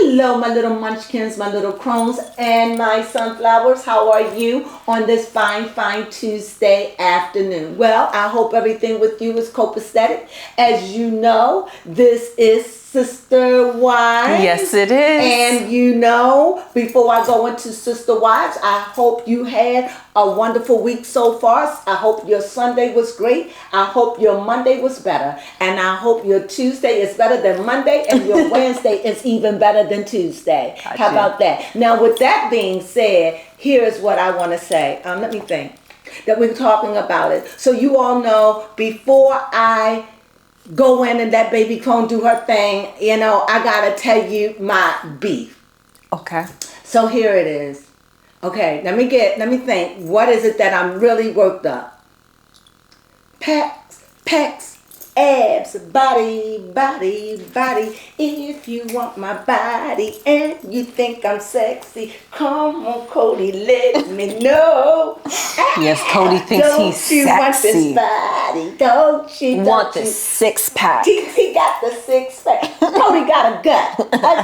Hello, my little munchkins, my little crones, and my sunflowers. How are you on this fine, fine Tuesday afternoon? Well, I hope everything with you is copacetic. As you know, this is Sisterwives. Yes, it is. And you know, before I go into Sisterwives, I hope you had a wonderful week so far. I hope your Sunday was great. I hope your Monday was better. And I hope your Tuesday is better than Monday and your Wednesday is even better than Tuesday. Gotcha. How about that? Now, with that being said, here's what I want to say. Let me think that we're talking about it. So you all know, before I go in and let baby Crone do her thing, you know, I gotta tell you my beef. Okay. So here it is. Okay, let me think. What is it that I'm really worked up? Pecs, abs, body. If you want my body and you think I'm sexy, come on, Cody, let me know. Yes, Cody thinks he's sexy. Don't you want this body? Don't you want the six pack? He got the six pack. Cody got a gut.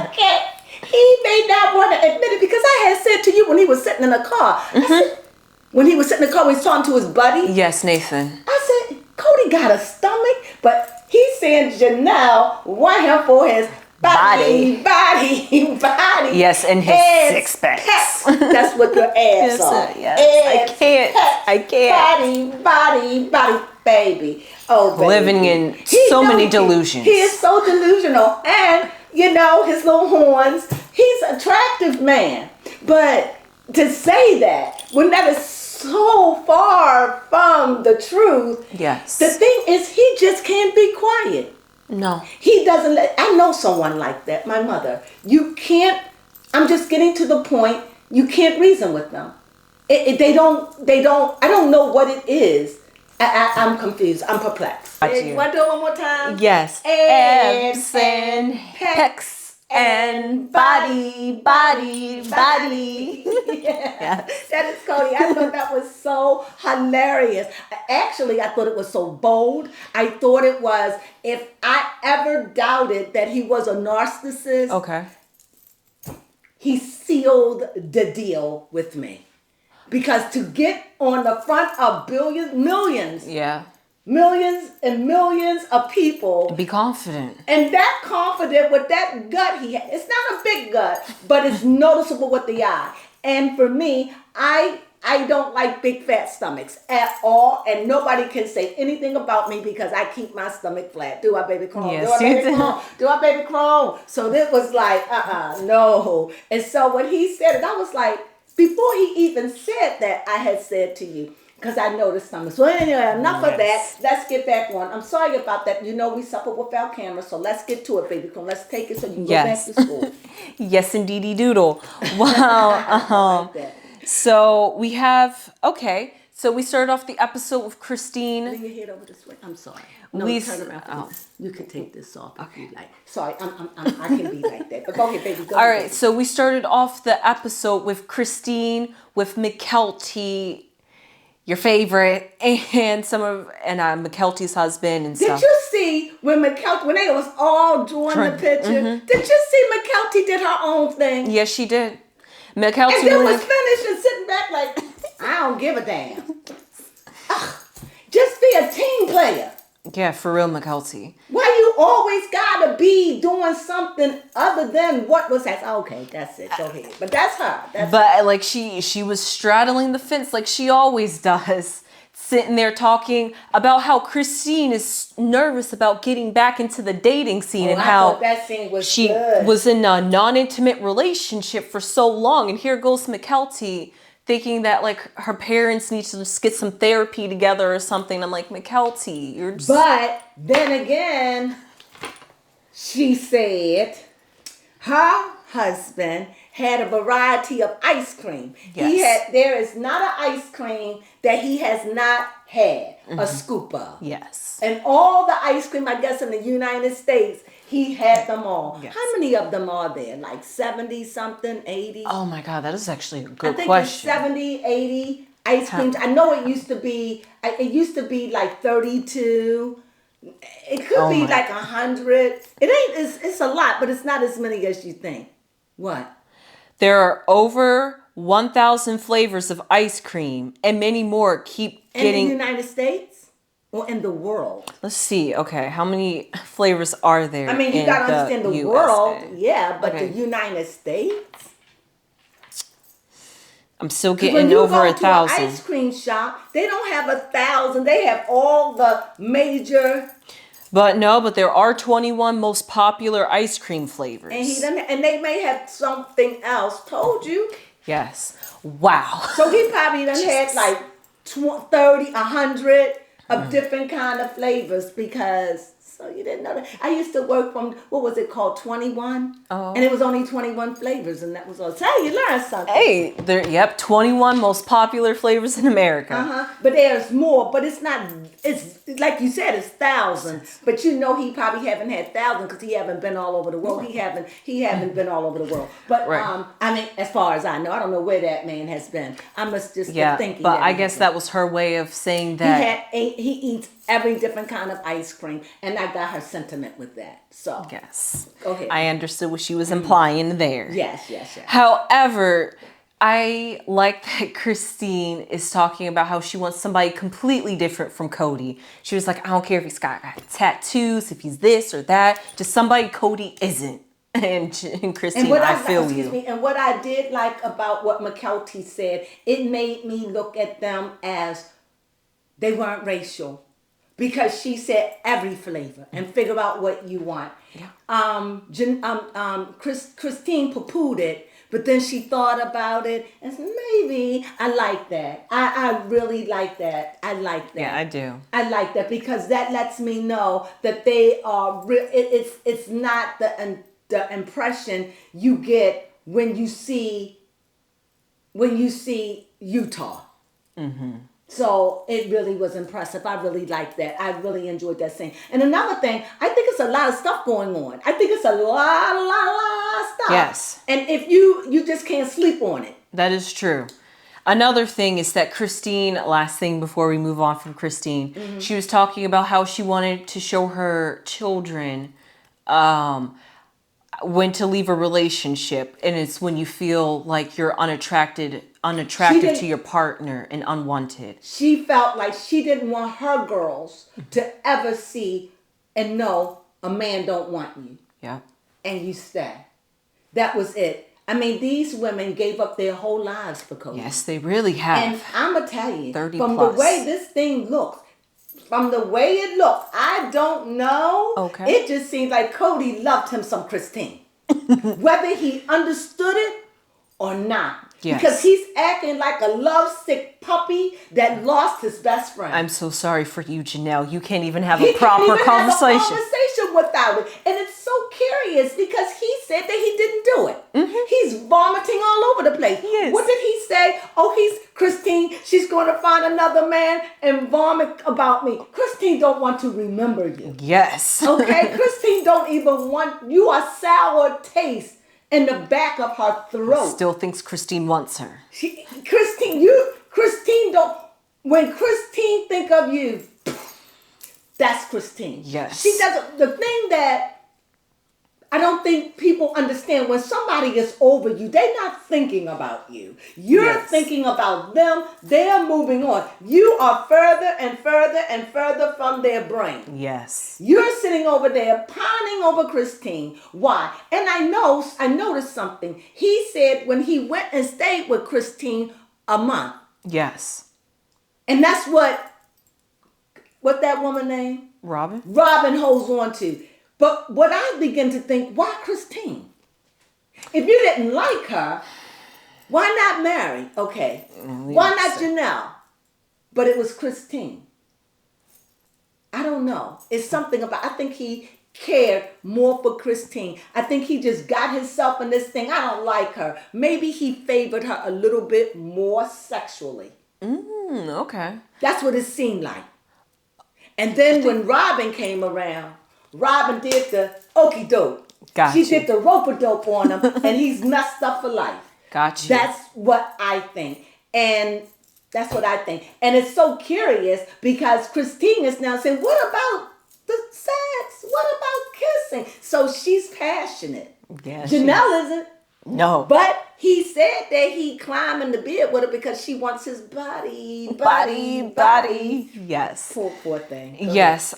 Okay. He may not want to admit it because I had said to you when he was sitting in the car. When he was sitting in the car, he was talking to his buddy. Yes, Nathan. I said, Cody got a stomach, but he's saying Janelle want him for his body. Yes, and his abs, six packs. pecs. That's what your abs are. Yes. Abs, I can't. Body, baby. Oh, baby. Living in so many delusions. He is so delusional. And, you know, his little horns. He's an attractive man. But to say that, when that is so far from the truth, Yes. the thing is, he just can't be quiet. No. He doesn't I know someone like that, my mother. You can't, I'm just getting to the point, you can't reason with them. They don't, I don't know what it is. I'm confused. I'm perplexed. You want to do it one more time? Yes. Abs and pecs and body. Yeah. That is Cody. I thought that was so hilarious. Actually, I thought it was so bold. I thought it was, if I ever doubted that he was a narcissist, Okay. he sealed the deal with me. Because to get on the front of millions and millions of people. Be confident. And that confident with that gut he had. It's not a big gut, but it's noticeable with the eye. And for me, I don't like big fat stomachs at all. And nobody can say anything about me because I keep my stomach flat. Do I, baby Crone? Yes, do I, baby Crone? Do I, baby Crone? So this was like, no. And so when he said it, I was like, before he even said that, I had said to you, because I know the stomach. So anyway, enough of that. Let's get back on. I'm sorry about that. You know we suffer without cameras, so let's get to it, baby. Let's take it so you can go back to school. Yes, indeedy doodle. Wow. So we have, so we started off the episode with Christine. Bring your head over this way. I'm sorry. No, turn around. You can take this off if you like. Sorry, I can be like that. But go ahead, baby. Go All ahead. right, so we started off the episode with Christine, with McKelty, your favorite, and McKelty's husband and stuff. Did you see when they was all drawing the picture? Did you see McKelty did her own thing? Yes, she did. McKelty and then was finished and sitting back like, I don't give a damn. Just be a team player. Yeah, for real, McKelty. Why you always gotta be doing something other than what was that? Okay, that's it. Go ahead. But that's her. Like she was straddling the fence like she always does, sitting there talking about how Christine is nervous about getting back into the dating scene and how that scene was she good. was in a non-intimate relationship for so long, and here goes McKelty thinking that like her parents need to just get some therapy together or something. I'm like, McKelty, you're just... But then again, she said her husband had a variety of ice cream. Yes. There is not an ice cream that he has not had a scoop of. Yes. And all the ice cream, I guess, in the United States, he had them all. Yes. How many of them are there? Like 70 something, 80? Oh my God, that is actually a good I think question. it's 70, 80 ice creams. I know it used to be like 32. It could be like 100. It's a lot, but it's not as many as you think. What? There are over 1,000 flavors of ice cream, and many more keep In getting. the United States or in the world? Let's see. Okay, how many flavors are there? I mean, you in got to understand the USA? world, yeah, but Okay. the United States? I'm still Because getting when you over go to an 1,000. ice cream shop, they don't have 1,000. They have all the major. But no, but there are 21 most popular ice cream flavors. And they may have something else told you. Yes. Wow. So he probably done had like 30, 100 of different kind of flavors because, so you didn't know that. I used to work from, what was it called, 21? Oh. And it was only 21 flavors and that was all. So you learned something. Hey, yep, 21 most popular flavors in America. But there's more, but it's not, it's like you said, it's thousands. But you know he probably haven't had thousands because he haven't been all over the world. He haven't been all over the world. But Right. I mean, as far as I know, I don't know where that man has been. I must just be thinking. But that I guess that was her way of saying that. he eats every different kind of ice cream, and I got her sentiment with that. So Yes. go ahead. I understood what she was implying there. Yes. However, I like that Christine is talking about how she wants somebody completely different from Cody. She was like, I don't care if he's got tattoos, if he's this or that, just somebody Cody isn't. And Christine, I feel you. And what I did like about what McKelty said, it made me look at them as they weren't racial. Because she said every flavor and figure out what you want. Yeah. Christine poo-pooed it, but then she thought about it and said, maybe I like that. I really like that. I like that. Yeah, I do. I like that because that lets me know that they are real. It's not the impression you get when you see Utah. Mm-hmm. So it really was impressive. I really liked that. I really enjoyed that scene. And another thing, I think it's a lot of stuff going on. I think it's a lot of stuff. Yes. And if you just can't sleep on it. That is true. Another thing is that Christine, last thing before we move on from Christine, she was talking about how she wanted to show her children when to leave a relationship, and it's when you feel like you're unattractive to your partner and unwanted. She felt like she didn't want her girls to ever see and know a man don't want you. Yeah. And you stay. That was it. I mean, these women gave up their whole lives for Cody. Yes, they really have. And I'm going to tell you, 30 from plus. the way this thing looks, from the way it looked, I don't know. Okay. It just seems like Cody loved him some Christine. Whether he understood it or not. Yes. Because he's acting like a lovesick puppy that lost his best friend. I'm so sorry for you, Janelle. You can't even have He a proper can't even conversation. have a conversation without it. And it's so curious because he said that he didn't do it. Mm-hmm. He's vomiting all over the place. Yes. What did he say? Oh, he's Christine. She's going to find another man and vomit about me. Christine don't want to remember you. Yes. Okay? Don't even want, you are sour taste in the back of her throat. Still thinks Christine wants her. Christine don't, when Christine think of you, that's Christine. Yes. She doesn't, the thing that I don't think people understand, when somebody is over you, they're not thinking about you. You're thinking about them. They're moving on. You are further and further and further from their brain. Yes. You're sitting over there pining over Christine. Why? And I noticed something. He said when he went and stayed with Christine a month. Yes. And that's what that woman name? Robin holds on to. But what I begin to think, why Christine? If you didn't like her, why not marry? Okay. Why not Janelle? But it was Christine. I don't know. It's something about, I think he cared more for Christine. I think he just got himself in this thing. I don't like her. Maybe he favored her a little bit more sexually. Okay. That's what it seemed like. And then when Robin came around, Robin did the okie doke. Gotcha. She did the rope-a-dope on him, and he's messed up for life. Gotcha. That's what I think. And that's what I think. And it's so curious because Christine is now saying, what about the sex? What about kissing? So she's passionate. Yeah, Janelle isn't. No. But he said that he climbed in the bed with her because she wants his body. Yes. Poor thing. Go Yes.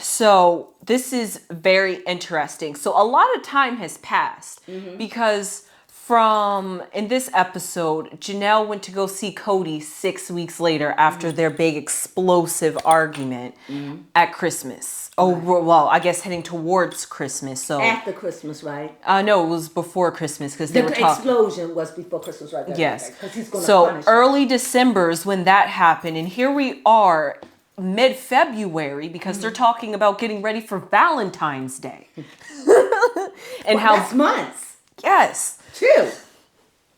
So this is very interesting. So a lot of time has passed because from in this episode, Janelle went to go see Cody 6 weeks later after their big explosive argument at Christmas. Oh, well, I guess heading towards Christmas. So After Christmas, right? no, it was before Christmas because they were The talking. explosion was before Christmas, right? Yes. Because he's going to So punish her. early December is when that happened, and here we are mid-February because they're talking about getting ready for Valentine's Day. And how That's months. yes. Too.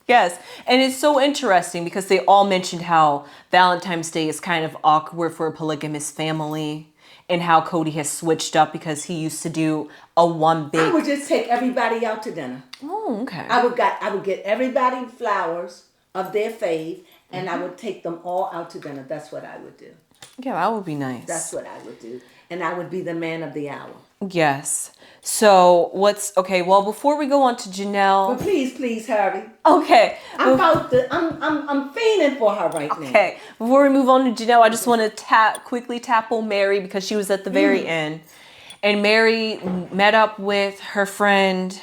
Yes. And it's so interesting because they all mentioned how Valentine's Day is kind of awkward for a polygamous family and how Cody has switched up because he used to do a one I big. would just take everybody out to dinner. Oh, okay. I would get everybody flowers of their fave, and I would take them all out to dinner. That's what I would do. Yeah, that would be nice. That's what I would do. And I would be the man of the hour. Yes. So okay, well, before we go on to But Janelle. please hurry. Okay. I'm fiending for her right now. Okay. Before we move on to Janelle, I just want to quickly tap on Mary because she was at the very end. And Mary met up with her friend.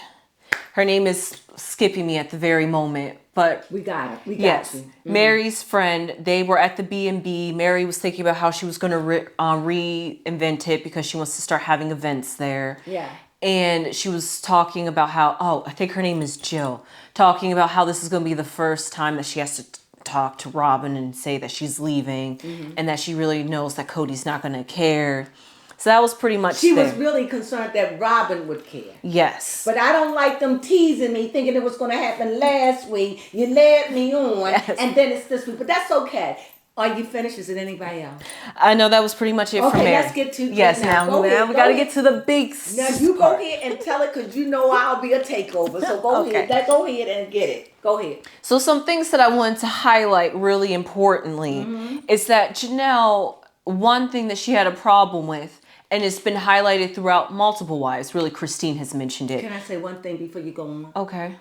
Her name is skipping me at the very moment, but We got it. We got yes, you. Mary's friend. They were at the B&B. Mary was thinking about how she was going to reinvent it because she wants to start having events there. Yeah. And she was talking about how, I think her name is Jill, talking about how this is going to be the first time that she has to talk to Robin and say that she's leaving and that she really knows that Cody's not going to care. So that was pretty much She there. was really concerned that Robin would care. Yes. But I don't like them teasing me, thinking it was going to happen last week. You led me on, and then it's this week. But that's okay. Are you finished? Is it anybody else? I know that was pretty much it for Mary. Okay, let's get to yes. Now we got to get to the big. Now you go ahead and tell it because you know I'll be a takeover. So go ahead. Go ahead and get it. Go ahead. So some things that I wanted to highlight really importantly is that Janelle, one thing that she had a problem with, and it's been highlighted throughout multiple wives. Really, Christine has mentioned it. Can I say one thing before you go on? Okay.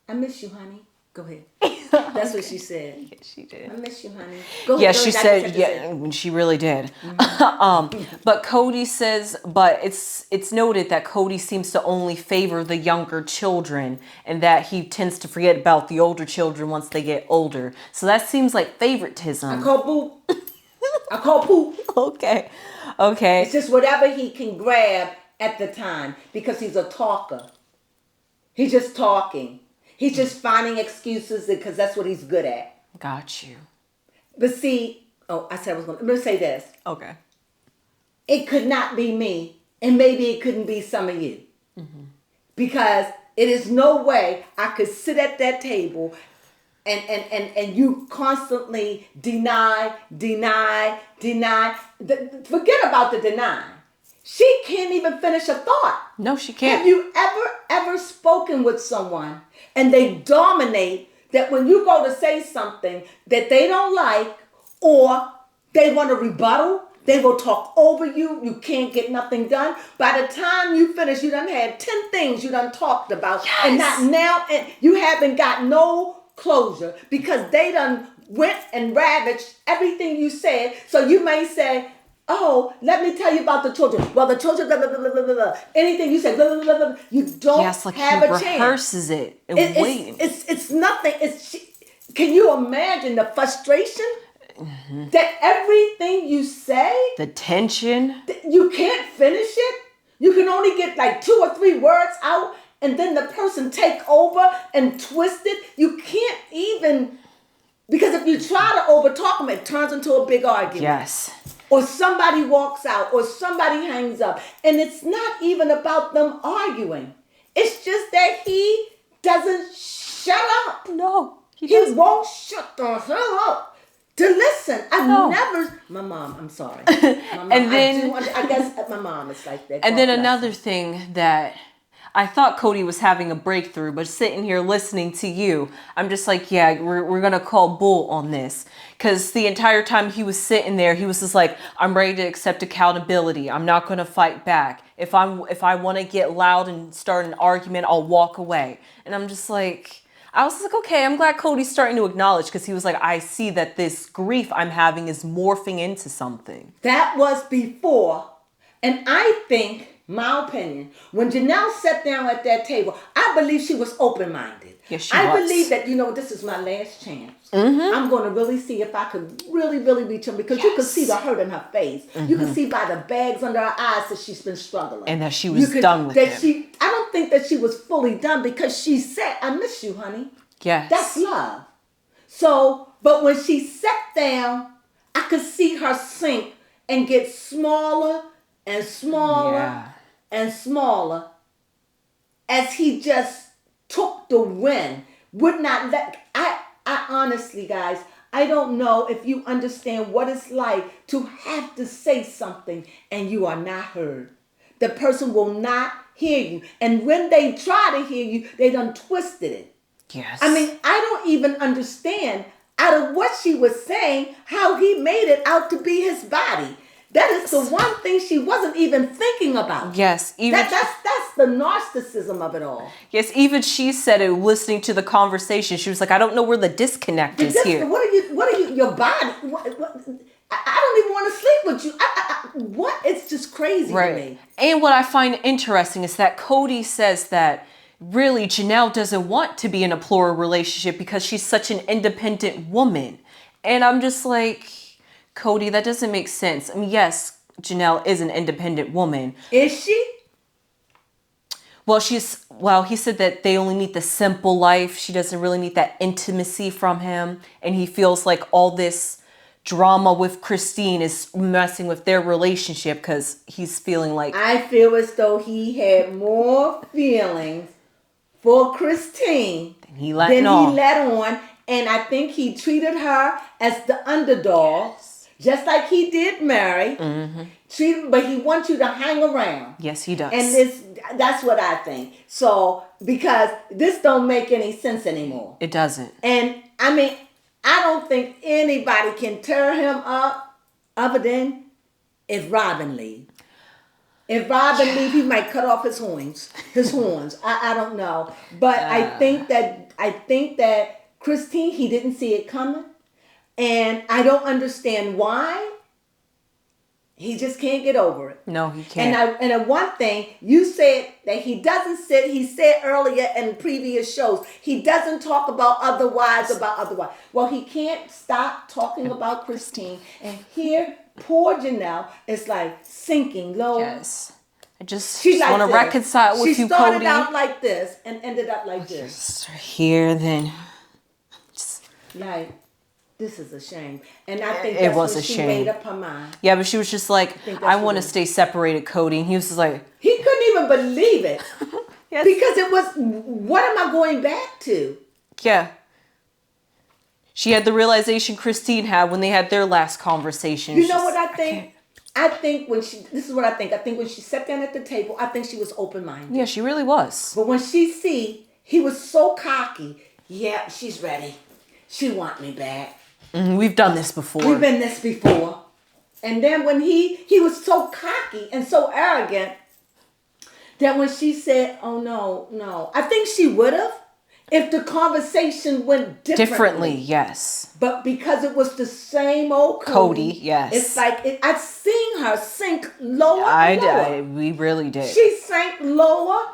I miss you, honey. Go ahead. That's what she said. Yeah, she did. I miss you, honey. Go ahead. Yeah, she said, yeah, she really did. But Cody says, but it's noted that Cody seems to only favor the younger children and that he tends to forget about the older children once they get older. So that seems like favoritism. I call poop. I call poop. Okay. It's just whatever he can grab at the time because he's a talker. He's just talking. He's just finding excuses because that's what he's good at. Got you. But see, I said I was going to, let me say this. Okay. It could not be me, and maybe it couldn't be some of you. Because it is no way I could sit at that table and you constantly deny. Forget about the deny. She can't even finish a thought. No, she can't. Have you ever spoken with someone and they dominate that when you go to say something that they don't like or they want to rebuttal, they will talk over you. You can't get nothing done. By the time you finish, you done had 10 things you done talked about. Yes. And not now, and you haven't got no closure because they done went and ravaged everything you said. So you may say, oh, let me tell you about the children. Well, the children, blah, blah, blah, blah, blah, blah. Anything you say, blah, blah, blah, blah, you don't like have he a chance. rehearses it and wait. It's nothing. Can you imagine the frustration? That everything you say, The tension. you can't finish it. You can only get like 2 or 3 words out, and then the person take over and twist it. You can't even, because if you try to overtalk them, it turns into a big argument. Yes. Or somebody walks out, or somebody hangs up. And it's not even about them arguing. It's just that he doesn't shut up. No. He won't shut the hell up to listen. My mom, I'm sorry. My mom, And then- I guess my mom is like that. And then God bless another her. thing that I thought Cody was having a breakthrough, but sitting here listening to you, I'm just like, yeah, we're going to call bull on this. Because the entire time he was sitting there, he was just like, I'm ready to accept accountability. I'm not going to fight back. If I want to get loud and start an argument, I'll walk away. And I'm just like, I was like, okay, I'm glad Cody's starting to acknowledge, because he was like, I see that this grief I'm having is morphing into something. That was before. And I think, my opinion, when Janelle sat down at that table, I believe she was open-minded. Yes, she was. I believe that, this is my last chance. I'm going to really see if I could really, really reach him, because you could see the hurt in her face. You could see by the bags under her eyes that she's been struggling. And that she was done with him. I don't think that she was fully done, because she said, I miss you, honey. Yes. That's love. So, but when she sat down, I could see her sink and get smaller and smaller and smaller as he just took the wind. Would not let. I honestly, guys, I don't know if you understand what it's like to have to say something and you are not heard. The person will not hear you. And when they try to hear you, they done twisted it. Yes. I mean, I don't even understand out of what she was saying how he made it out to be his body. That is the one thing she wasn't even thinking about. Yes, even that's the narcissism of it all. Yes, even she said it listening to the conversation. She was like, I don't know where the disconnect is here. What are you, your body? I don't even want to sleep with you. What? It's just crazy to me. And what I find interesting is that Cody says that really Janelle doesn't want to be in a plural relationship because she's such an independent woman. And I'm just like, Cody, that doesn't make sense. I mean, yes, Janelle is an independent woman. Is she? Well, he said that they only need the simple life. She doesn't really need that intimacy from him. And he feels like all this drama with Christine is messing with their relationship because he's feeling like... I feel as though he had more feelings for Christine than he let on. And I think he treated her as the underdog. Just like he did Mary, but he wants you to hang around. Yes, he does. And that's what I think. So, because this don't make any sense anymore. It doesn't. And, I mean, I don't think anybody can tear him up other than if Robin leaves. If Robin leaves, he might cut off his horns. I don't know. But I think that Christine, he didn't see it coming. And I don't understand why. He just can't get over it. No, he can't. And one thing, you said that he doesn't sit, he said earlier in previous shows, he doesn't talk about other wives. Well, he can't stop talking about Christine. And here, poor Janelle is like sinking lower. Yes. I just want to reconcile with you, Cody. She started out like this and ended up like this. Here, then. Like... This is a shame. And I think that's when she made up her mind. Yeah, but she was just like, I want to stay separated, Cody. And he was just like... He couldn't even believe it. Yes. Because it was, what am I going back to? Yeah. She had the realization Christine had when they had their last conversation. You know what I think? I think this is what I think. I think when she sat down at the table, I think she was open-minded. Yeah, she really was. But when he was so cocky. Yeah, she's ready. She want me back. We've done this before. We've been this before. And then when he was so cocky and so arrogant that when she said, oh, no. I think she would have if the conversation went differently. Yes. But because it was the same old Cody. Yes. It's like, I've seen her sink lower and lower. We really did. She sank lower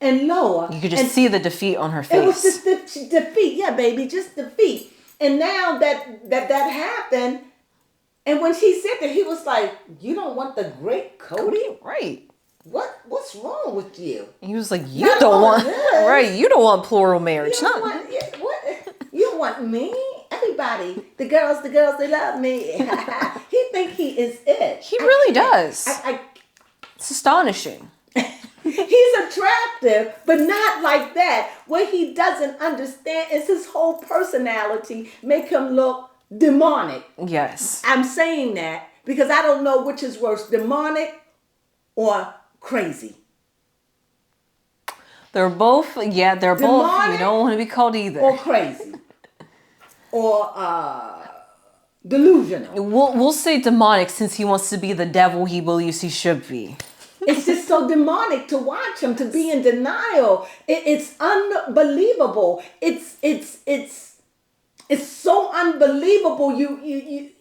and lower. You could just see the defeat on her face. It was just defeat. Yeah, baby, just defeat. And now that happened, and when she said that, he was like, you don't want the great Cody? Right. What's wrong with you? And he was like, you don't want plural marriage. You don't want me? Everybody, the girls, they love me. He think he is it. He really does. It's astonishing. He's attractive, but not like that. What he doesn't understand is his whole personality make him look demonic. Yes. I'm saying that because I don't know which is worse, demonic or crazy. They're both, they're both. You Demonic don't want to be called either. or crazy or delusional. We'll say demonic since he wants to be the devil he believes he should be. It's just so demonic to watch him, to be in denial. It's unbelievable. It's so unbelievable. You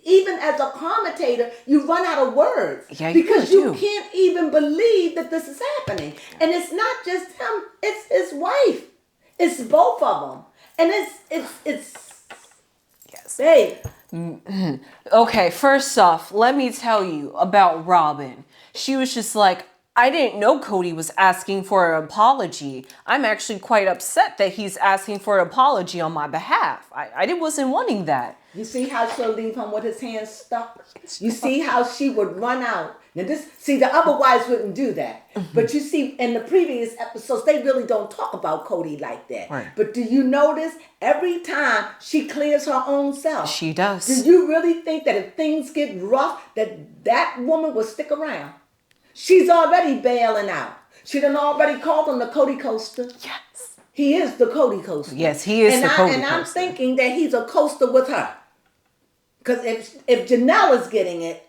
even as a commentator, you run out of words. Yeah, because you you can't even believe that this is happening. And it's not just him, it's his wife. It's both of them. And it's Yes. babe. Okay, first off, let me tell you about Robin. She was just like, I didn't know Cody was asking for an apology. I'm actually quite upset that he's asking for an apology on my behalf. I wasn't wanting that. You see how she'll leave him with his hands stuck? You see how she would run out. Now the other wives wouldn't do that. But you see, in the previous episodes, they really don't talk about Cody like that. Right. But do you notice every time she clears her own self? She does. Do you really think that if things get rough, that woman will stick around? She's already bailing out. She done already called him the Cody Coaster. Yes. He is the Cody Coaster. Yes, he is the Cody And I'm Coaster. thinking that he's a coaster with her. Because if Janelle is getting it,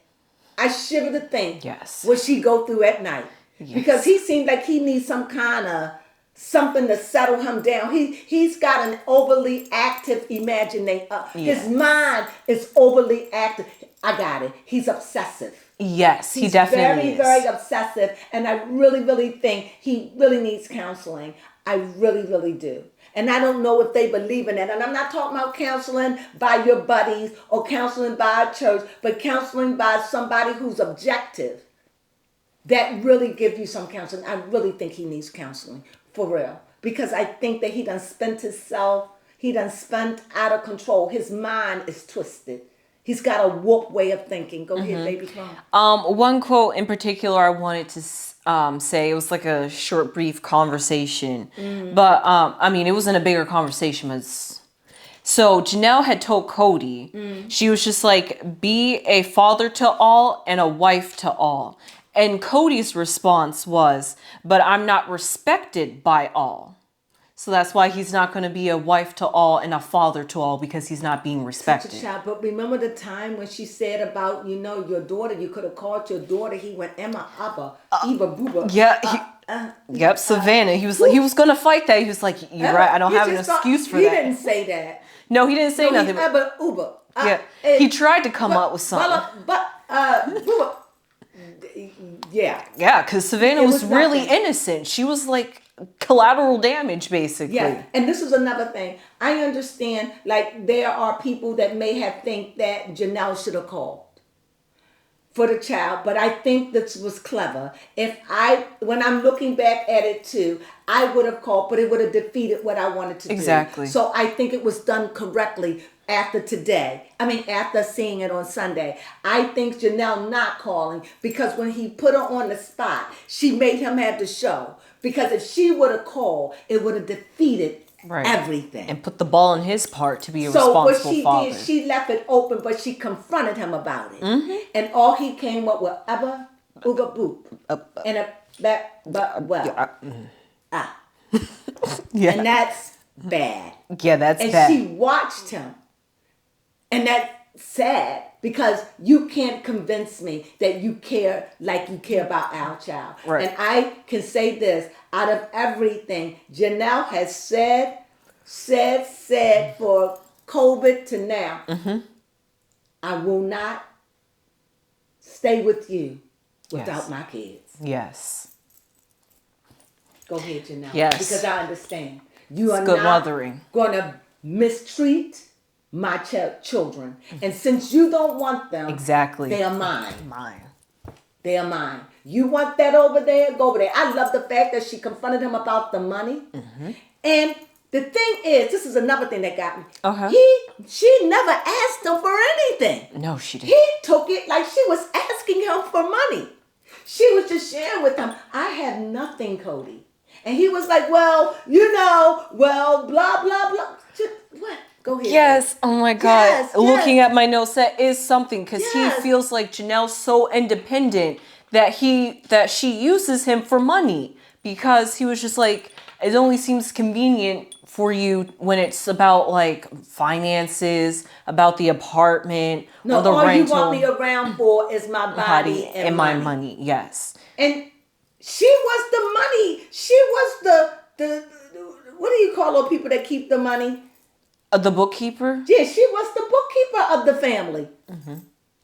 I shiver to think Yes. what she go through at night. Yes. Because he seems like he needs some kind of something to settle him down. He's got an overly active imagination. His mind is overly active. I got it. He's obsessive. Yes, he He's definitely very, is. very obsessive. And I really, really think he really needs counseling. I really, really do. And I don't know if they believe in that. And I'm not talking about counseling by your buddies or counseling by a church, but counseling by somebody who's objective that really gives you some counseling. I really think he needs counseling, for real. Because I think that he done spent himself, he done spent out of control. His mind is twisted. He's got a warped way of thinking. Go ahead, baby. One quote in particular I wanted to say, it was like a short, brief conversation. But, it wasn't a bigger conversation. So Janelle had told Cody, she was just like, be a father to all and a wife to all. And Cody's response was, but I'm not respected by all. So that's why he's not going to be a wife to all and a father to all, because he's not being respected. Such a child. But remember the time when she said about, your daughter, you could have called your daughter. He went, Emma, Abba, Eva, Booba. Yeah, Savannah. He was going to fight that. He was like, you're right. I don't have an excuse for that. He didn't say that. No, he didn't say nothing. Abba, Uber. He tried to come up with something. Booba. Yeah. Yeah, because Savannah was really innocent. She was like collateral damage, basically. Yeah, and this is another thing. I understand, like, there are people that may have think that Janelle should have called for the child, but I think this was clever. When I'm looking back at it too, I would have called, but it would have defeated what I wanted to do. Exactly. So I think it was done correctly after seeing it on Sunday. I think Janelle not calling, because when he put her on the spot, she made him have the show. Because if she would have called, it would have defeated everything. And put the ball in his part to be a responsible father. So what she did, she left it open, but she confronted him about it. Mm-hmm. And all he came up with, Abba, Ooga Boop. And yeah. And that's bad. Yeah, that's and bad. And she watched him. And that's sad, because you can't convince me that you care like you care about our child. Right. And I can say this, out of everything Janelle has said for COVID to now, I will not stay with you without my kids. Yes. Go ahead, Janelle. Yes. Because I understand. You are good not mothering. Going to mistreat my children. And since you don't want them, they are mine. They are mine. You want that over there? Go over there. I love the fact that she confronted him about the money. Mm-hmm. And the thing is, this is another thing that got me. She never asked him for anything. No, she didn't. He took it like she was asking him for money. She was just sharing with him, I have nothing, Cody. And he was like, blah, blah, blah. What? Go ahead. Yes. Oh my God. Yes. Looking at my notes, that is something, because he feels like Janelle's so independent that she uses him for money, because he was just like, It only seems convenient for you when it's about like finances, about the apartment No, or the all you rental. want me around for is my body and my money. money. Yes. And she was the money. She was the what do you call those people that keep the money? The bookkeeper. Yeah, she was the bookkeeper of the family.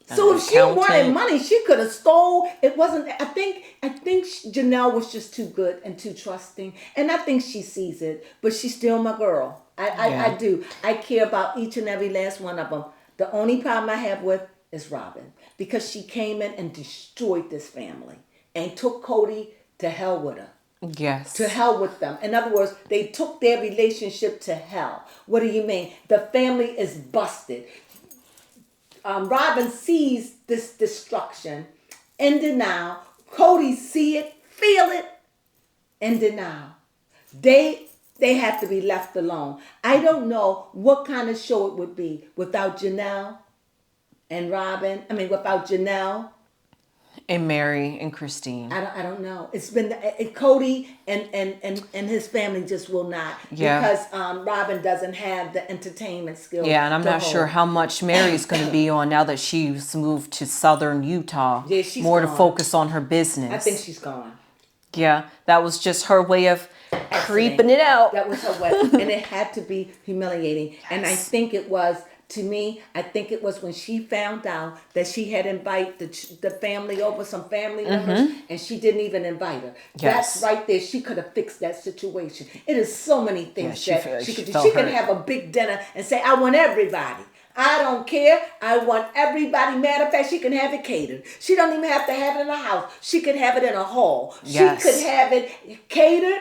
So if she wanted money, she could have stole. It wasn't. I think Janelle was just too good and too trusting, and I think she sees it. But she's still my girl. I do. I care about each and every last one of them. The only problem I have with is Robin, because she came in and destroyed this family and took Cody to hell with her. Yes. To hell with them. In other words, they took their relationship to hell. What do you mean? The family is busted. Robin sees this destruction in denial. Cody see it, feel it, in denial. They have to be left alone. I don't know what kind of show it would be without Janelle and Robin. I mean, without Janelle and Mary and Christine. I don't know. It's been Cody and his family just will not, because Robin doesn't have the entertainment skills. Yeah, and I'm not sure how much Mary's going to be on now that she's moved to southern Utah. Yeah, she's more gone. to focus on her business. I think she's gone. Yeah, that was just her way of creeping it out. That was her way, and it had to be humiliating. Yes. And I think it was. To me, I think it was when she found out that she had invited the family over, some family members, and she didn't even invite her. Yes. That's right there. She could have fixed that situation. It is so many things she could do. She could have a big dinner and say, I want everybody. I don't care. I want everybody. Matter of fact, she can have it catered. She don't even have to have it in a house. She could have it in a hall. Yes. She could have it catered.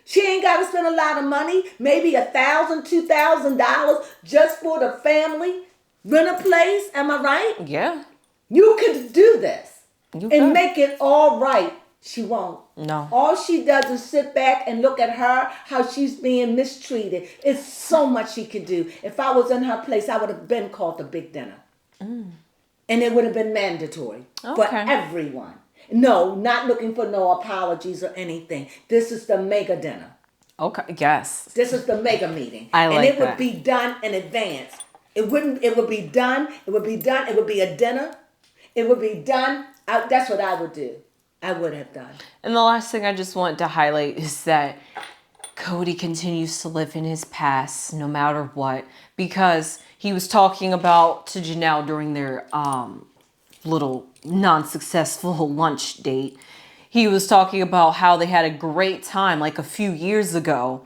She ain't got to spend a lot of money, maybe $1,000, $2,000 just for the family. Rent a place, am I right? Yeah. You could do this and make it all right. She won't. No. All she does is sit back and look at her, how she's being mistreated. It's so much she could do. If I was in her place, I would have been called a big dinner. And it would have been mandatory for everyone. No, not looking for no apologies or anything. This is the mega dinner. Okay, yes. This is the mega meeting. I like that. And it would be done in advance. It would be done. It would be a dinner. It would be done. That's what I would do. I would have done. And the last thing I just want to highlight is that Cody continues to live in his past no matter what, because he was talking about to Janelle during their little non-successful lunch date. He was talking about how they had a great time like a few years ago.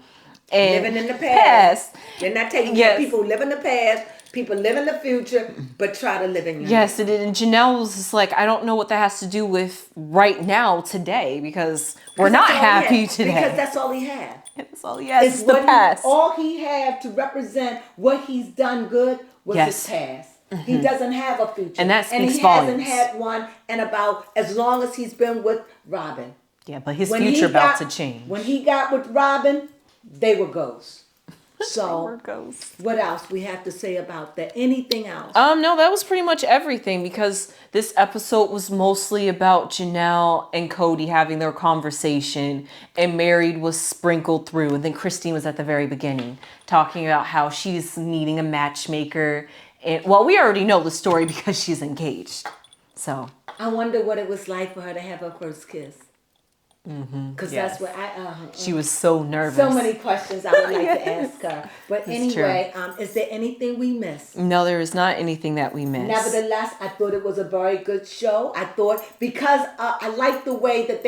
And living in the past. They're not taking people live in the past. People live in the future, but try to live in your Yes, and Janelle was just like, I don't know what that has to do with right now, today, because we're not happy today. Because that's all he had. That's all he has. It's the past. All he had to represent what he's done good was his past. He doesn't have a future. And that speaks volumes. And he hasn't had one in about as long as he's been with Robin. Yeah, but his future about to change. When he got with Robin, they were ghosts. So, they were ghosts. What else we have to say about that? Anything else? No, that was pretty much everything, because this episode was mostly about Janelle and Cody having their conversation, and Mary was sprinkled through, and then Christine was at the very beginning talking about how she's needing a matchmaker. And well, we already know the story because she's engaged. So I wonder what it was like for her to have her first kiss. Because that's what she was so nervous. So many questions I would like to ask her. But that's anyway, is there anything we missed? No, there is not anything that we missed. Nevertheless, I thought it was a very good show. I thought, because I like the way that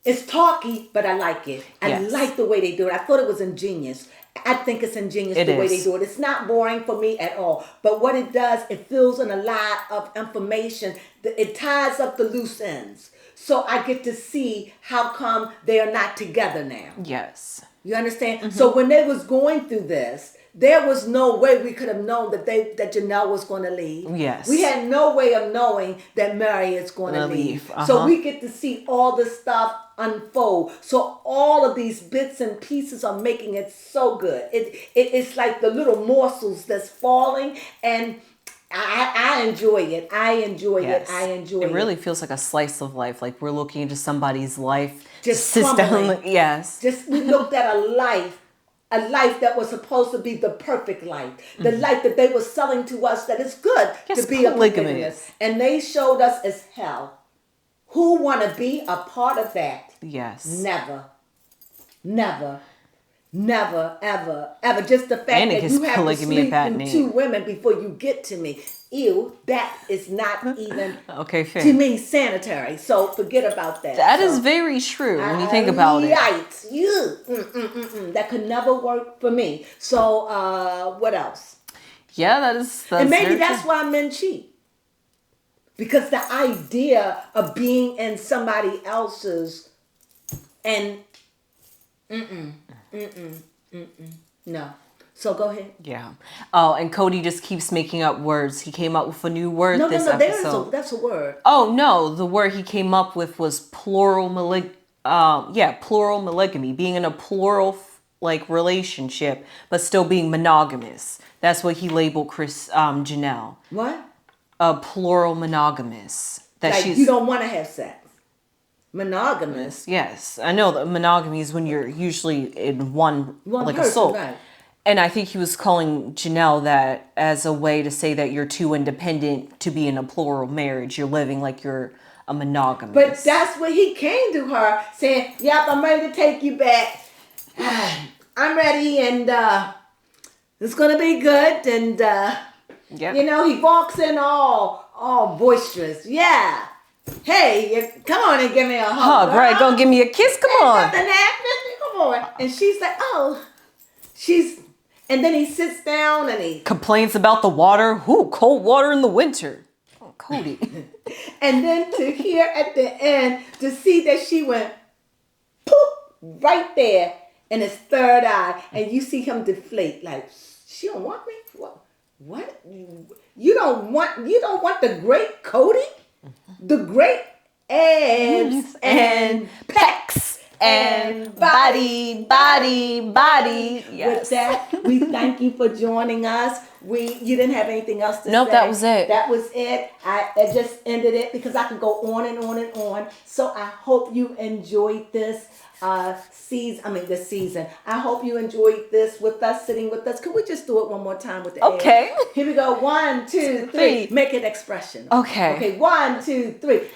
it's talky, but I like it. I like the way they do it. I thought it was ingenious. I think it's ingenious the way they do it. It's not boring for me at all. But what it does, it fills in a lot of information. It ties up the loose ends. So I get to see how come they are not together now. Yes. You understand? So when they was going through this, there was no way we could have known that Janelle was going to leave. Yes. We had no way of knowing that Mary is going to leave. So we get to see all this stuff unfold. So all of these bits and pieces are making it so good. It's like the little morsels that's falling, and I enjoy it. I enjoy it. It really feels like a slice of life. Like we're looking into somebody's life just crumbling. Yes. Just we looked at a life that was supposed to be the perfect life, the life that they were selling to us that is good to be a polygamist, and they showed us as hell. Who want to be a part of that? Yes. Never, never, never, ever, ever. Just the fact that you have to sleep through 2 women before you get to me. Ew, that is not even to me sanitary. So forget about that. That is very true when you think about it. Yikes! That could never work for me. So what else? Yeah, that's and maybe that's why men cheat. Because the idea of being in somebody else's and no. So go ahead. Yeah. Oh, and Cody just keeps making up words. He came up with a new word this episode. That's a word. Oh no, the word he came up with was plural polygamy, being in a plural relationship, but still being monogamous. That's what he labeled Janelle. What? A plural monogamous. That you don't want to have sex. Monogamous. Yes, I know that monogamy is when you're usually in one person, a soul. Right. And I think he was calling Janelle that as a way to say that you're too independent to be in a plural marriage. You're living like you're a monogamous. But that's what he came to her saying, yep, I'm ready to take you back. I'm ready and it's going to be good. And, he walks in all boisterous. Yeah. Hey, come on and give me a hug. Right, go give me a kiss. Come on. Nothing happened. Come on. And she's like, and then he sits down and he complains about the water. Cold water in the winter. Oh, Cody. And then to hear at the end, to see that she went poof right there in his third eye, and you see him deflate like, she don't want me? What? You don't want the great Cody? The great abs and pecs and body. Yes. With that, we thank you for joining us. You didn't have anything else to say. Nope, that was it. That was it. I just ended it because I could go on and on and on. So I hope you enjoyed this season. I hope you enjoyed this with us, sitting with us. Can we just do it one more time with the Okay. air? Here we go. 1, 2, 3. Make it expression. Okay. Okay. 1, 2, 3. Eggs